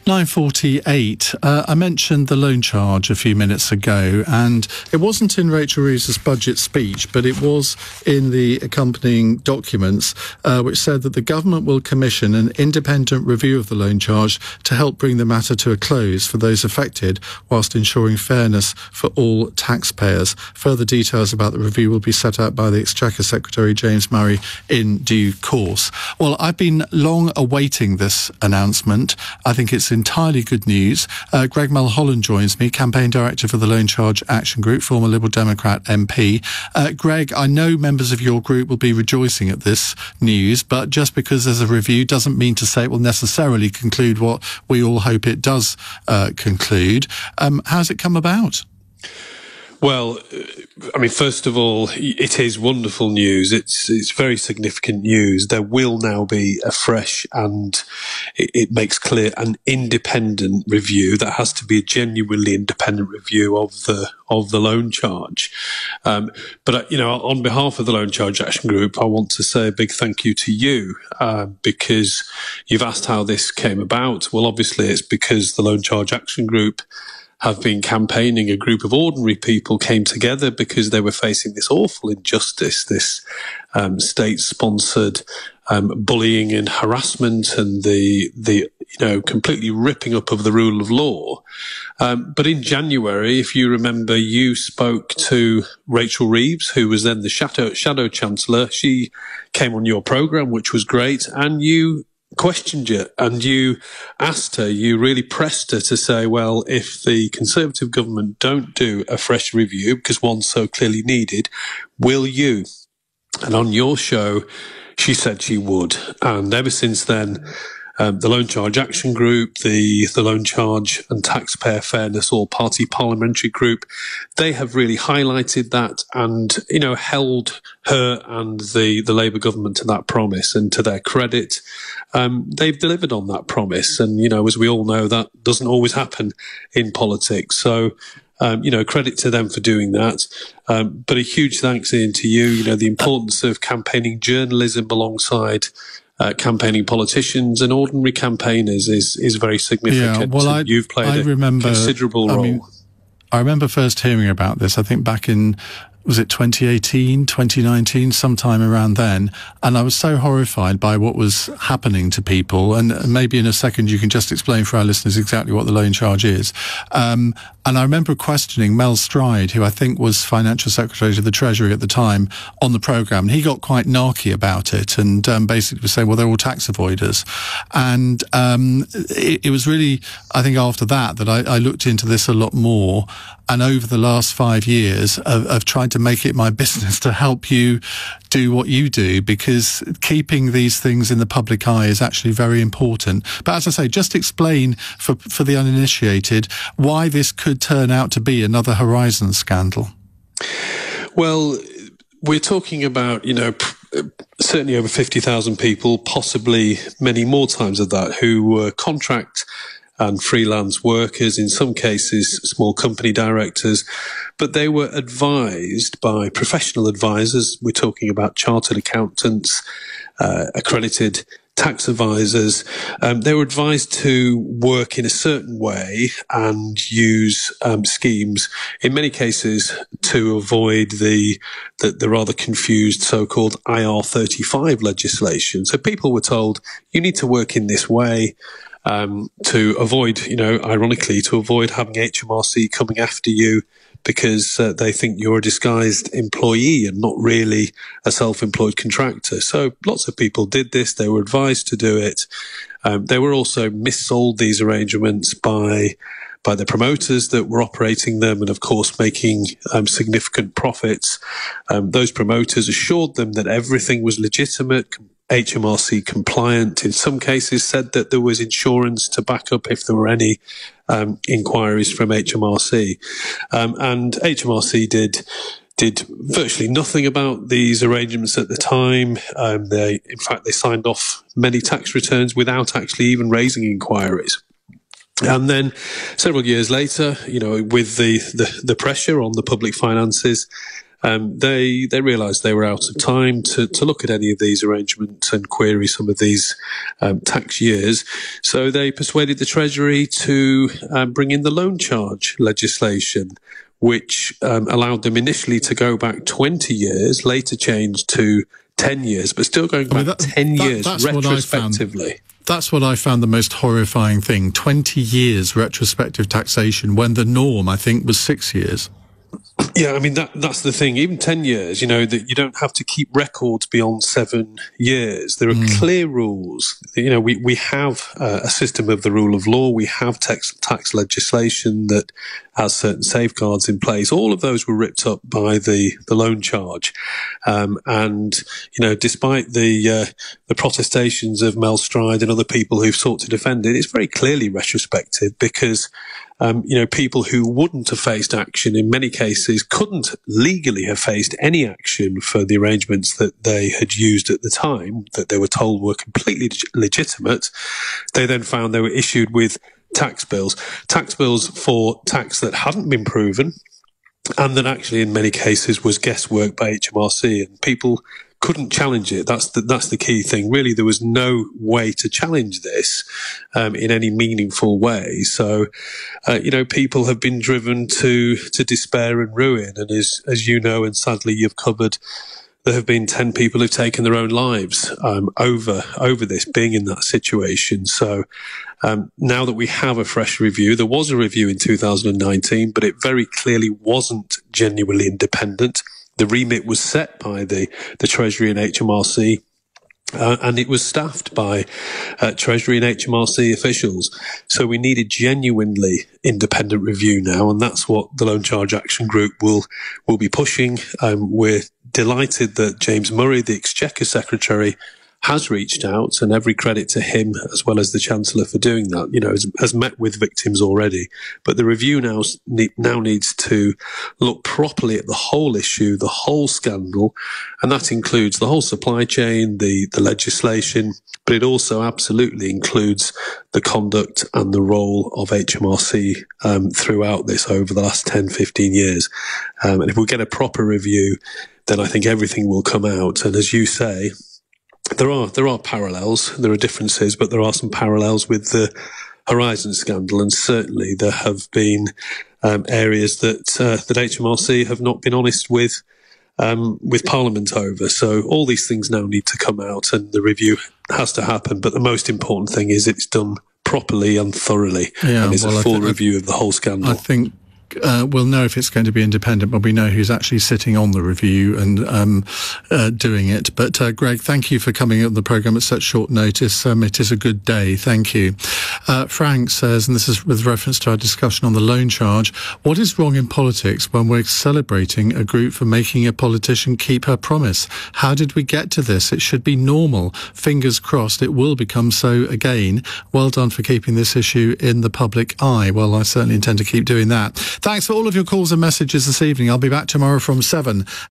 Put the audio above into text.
9:48. I mentioned the loan charge a few minutes ago, and it wasn't in Rachel Reeves's budget speech, but it was in the accompanying documents, which said that the government will commission an independent review of the loan charge to help bring the matter to a close for those affected, whilst ensuring fairness for all taxpayers. Further details about the review will be set out by the Exchequer Secretary James Murray in due course. Well, I've been long awaiting this announcement. I think it's entirely good news. Greg Mulholland joins me, Campaign Director for the Loan Charge Action Group, former Liberal Democrat MP. Greg, I know members of your group will be rejoicing at this news, but just because there's a review doesn't mean to say it will necessarily conclude what we all hope it does conclude. How's it come about? Well, I mean, first of all, it is wonderful news. It's very significant news. There will now be a fresh and it makes clear an independent review. That has to be a genuinely independent review of the loan charge. But on behalf of the Loan Charge Action Group, I want to say a big thank you to you because you've asked how this came about. Well, obviously, it's because the Loan Charge Action Group have been campaigning. A group of ordinary people came together because they were facing this awful injustice, this state-sponsored bullying and harassment, and the completely ripping up of the rule of law. But in January, if you remember, you spoke to Rachel Reeves, who was then the Shadow Chancellor. She came on your programme, which was great, and you questioned you and you asked her, you really pressed her to say, well, if the Conservative government don't do a fresh review, because one's so clearly needed, will you? And on your show, she said she would. And ever since then, the Loan Charge Action Group, the Loan Charge and Taxpayer Fairness All-Party Parliamentary Group, they have really highlighted that and, held her and the Labour government to that promise. And to their credit, they've delivered on that promise. And, as we all know, that doesn't always happen in politics. So, credit to them for doing that. But a huge thanks, Ian, to you. The importance of campaigning journalism alongside campaigning politicians and ordinary campaigners is very significant. Yeah, well, you've played a considerable role. I remember first hearing about this, I think back in, was it 2018, 2019, sometime around then. And I was so horrified by what was happening to people. And maybe in a second you can just explain for our listeners exactly what the loan charge is. And I remember questioning Mel Stride, who I think was Financial Secretary to the Treasury at the time, on the programme. And he got quite narky about it and basically was saying, well, they're all tax avoiders. And it was really, I think after that I looked into this a lot more. And over the last 5 years, I've tried to make it my business to help you do what you do, because keeping these things in the public eye is actually very important. But as I say, just explain for the uninitiated why this could turn out to be another Horizon scandal. Well, we're talking about, certainly over 50,000 people, possibly many more times of that, who were contract and freelance workers, in some cases small company directors, but they were advised by professional advisors. We're talking about chartered accountants, accredited tax advisors. They were advised to work in a certain way and use schemes, in many cases, to avoid the rather confused so-called IR35 legislation. So people were told, you need to work in this way, to avoid, ironically, to avoid having HMRC coming after you because they think you're a disguised employee and not really a self-employed contractor. So lots of people did this. They were advised to do it. They were also missold these arrangements by the promoters that were operating them and, of course, making significant profits. Those promoters assured them that everything was legitimate, HMRC compliant. In some cases said that there was insurance to back up if there were any inquiries from HMRC. And HMRC did virtually nothing about these arrangements at the time. They signed off many tax returns without actually even raising inquiries. And then several years later, with the pressure on the public finances, they realised they were out of time to look at any of these arrangements and query some of these tax years. So they persuaded the Treasury to bring in the loan charge legislation, which allowed them initially to go back 20 years, later changed to 10 years, but still going back 10 years retrospectively. That's what I found the most horrifying thing. 20 years retrospective taxation when the norm, I think, was 6 years. Yeah, I mean, that's the thing. Even 10 years, that you don't have to keep records beyond 7 years. There are clear rules. We have a system of the rule of law. We have tax legislation that has certain safeguards in place. All of those were ripped up by the loan charge. Despite the protestations of Mel Stride and other people who've sought to defend it, it's very clearly retrospective because people who wouldn't have faced action in many cases couldn't legally have faced any action for the arrangements that they had used at the time that they were told were completely legitimate. They then found they were issued with tax bills for tax that hadn't been proven and that actually in many cases was guesswork by HMRC, and people couldn't challenge it. That's the key thing. Really, there was no way to challenge this in any meaningful way. So, people have been driven to despair and ruin. And as you know, and sadly you've covered, there have been 10 people who've taken their own lives over this, being in that situation. So now that we have a fresh review, there was a review in 2019, but it very clearly wasn't genuinely independent. The remit was set by the Treasury and HMRC, and it was staffed by Treasury and HMRC officials. So we need a genuinely independent review now, and that's what the Loan Charge Action Group will be pushing. We're delighted that James Murray, the Exchequer Secretary, has reached out, and every credit to him as well as the Chancellor for doing that, has met with victims already. But the review now needs to look properly at the whole issue, the whole scandal, and that includes the whole supply chain, the legislation, but it also absolutely includes the conduct and the role of HMRC throughout this over the last 10, 15 years. And if we get a proper review, then I think everything will come out. And as you say, there are parallels, there are differences, but there are some parallels with the Horizon scandal, and certainly there have been areas that HMRC have not been honest with Parliament over. So all these things now need to come out, and the review has to happen. But the most important thing is it's done properly and thorouhly, and it's a full review of the whole scandal. I think we'll know if it's going to be independent, but we know who's actually sitting on the review and doing it. But Greg, thank you for coming on the programme at such short notice. It is a good day. Thank you. Frank says, and this is with reference to our discussion on the loan charge, what is wrong in politics when we're celebrating a group for making a politician keep her promise? How did we get to this? It should be normal. Fingers crossed it will become so again. Well done for keeping this issue in the public eye. Well, I certainly intend to keep doing that. Thanks for all of your calls and messages this evening. I'll be back tomorrow from 7.